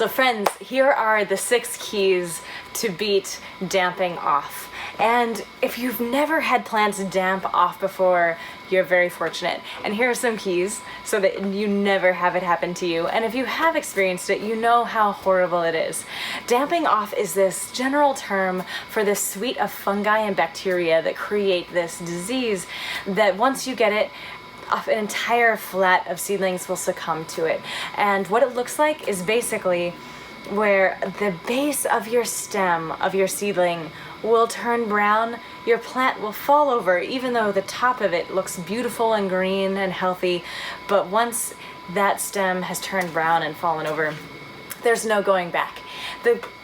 So friends, here are the 6 keys to beat damping off. And if you've never had plants damp off before, you're very fortunate. And here are some keys so that you never have it happen to you. And if you have experienced it, you know how horrible it is. Damping off is this general term for this suite of fungi and bacteria that create this disease that once you get it, an entire flat of seedlings will succumb to it. And what it looks like is basically where the base of your stem of your seedling will turn brown, your plant will fall over, even though the top of it looks beautiful and green and healthy. But once that stem has turned brown and fallen over, there's no going back.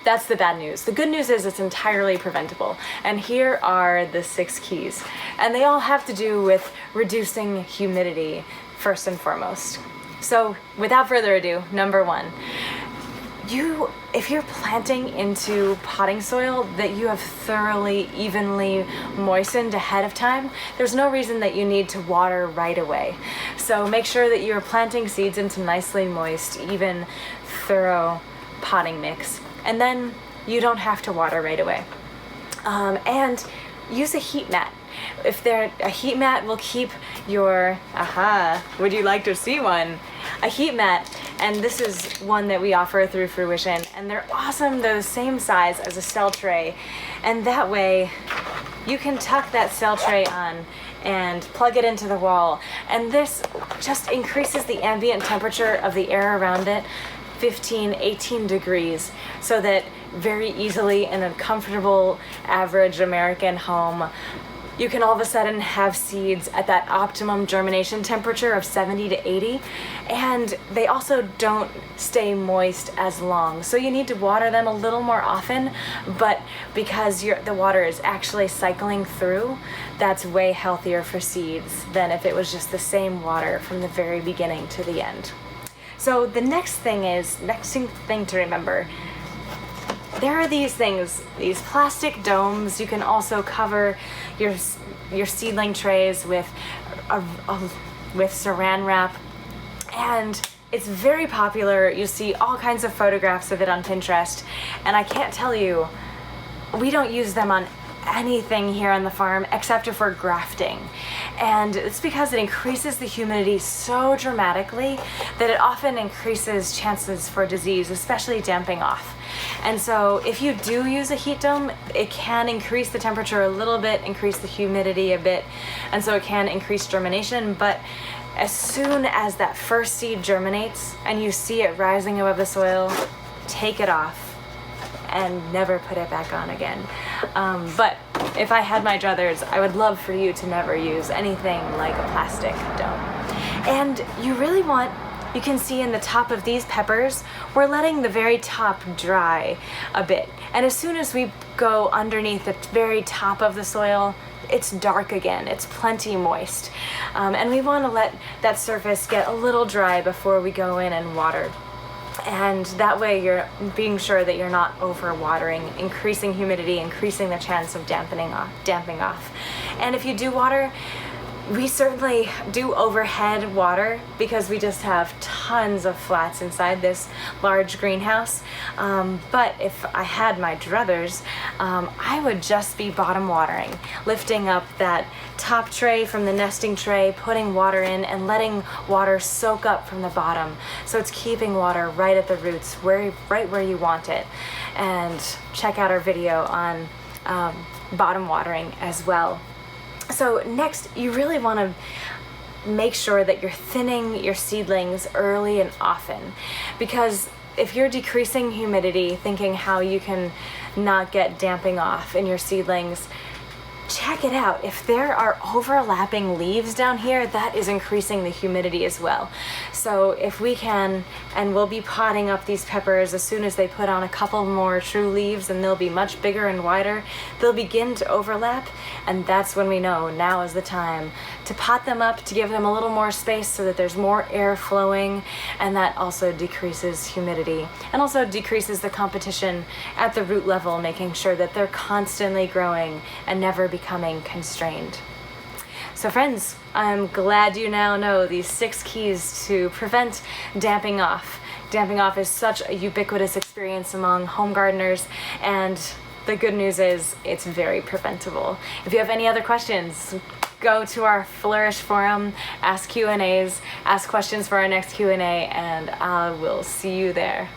That's the bad news. The good news is it's entirely preventable. And here are the 6 keys. And they all have to do with reducing humidity first and foremost. So without further ado, number 1, if you're planting into potting soil that you have thoroughly, evenly moistened ahead of time, there's no reason that you need to water right away. So make sure that you're planting seeds into nicely moist, even, thorough potting mix. And then you don't have to water right away. And use a heat mat. A heat mat will keep your, would you like to see one? A heat mat, and this is one that we offer through Fruition, and they're awesome. They're the same size as a cell tray, and that way you can tuck that cell tray on and plug it into the wall, and this just increases the ambient temperature of the air around it 15, 18 degrees, so that very easily in a comfortable average American home, you can all of a sudden have seeds at that optimum germination temperature of 70 to 80, and they also don't stay moist as long. So you need to water them a little more often, but because the water is actually cycling through, that's way healthier for seeds than if it was just the same water from the very beginning to the end. So the next thing to remember, there are these things, these plastic domes. You can also cover your seedling trays with saran wrap, and it's very popular. You see all kinds of photographs of it on Pinterest, and I can't tell you, we don't use them on anything here on the farm except if we're grafting. And it's because it increases the humidity so dramatically that it often increases chances for disease, especially damping off. And so if you do use a heat dome, it can increase the temperature a little bit, increase the humidity a bit, and so it can increase germination. But as soon as that first seed germinates and you see it rising above the soil, take it off and never put it back on again. But if I had my druthers, I would love for you to never use anything like a plastic dome. And you can see in the top of these peppers, we're letting the very top dry a bit. And as soon as we go underneath the very top of the soil, it's dark again, it's plenty moist. And we want to let that surface get a little dry before we go in and water. And that way you're being sure that you're not overwatering, increasing humidity, increasing the chance of damping off. And if you do water, we certainly do overhead water because we just have tons of flats inside this large greenhouse. But if I had my druthers, I would just be bottom watering, lifting up that top tray from the nesting tray, putting water in and letting water soak up from the bottom. So it's keeping water right at the roots, right where you want it. And check out our video on bottom watering as well. So next, you really want to make sure that you're thinning your seedlings early and often, because if you're decreasing humidity, thinking how you can not get damping off in your seedlings, check it out. If there are overlapping leaves down here, that is increasing the humidity as well. So if we can, and we'll be potting up these peppers as soon as they put on a couple more true leaves, and they'll be much bigger and wider, they'll begin to overlap, and that's when we know now is the time to pot them up, to give them a little more space so that there's more air flowing, and that also decreases humidity and also decreases the competition at the root level, making sure that they're constantly growing and never becoming constrained. So friends, I'm glad you now know these 6 keys to prevent damping off. damping off is such a ubiquitous experience among home gardeners, and the good news is it's very preventable. If you have any other questions, go to our Flourish forum, ask Q&As, ask questions for our next Q&A, and I will see you there.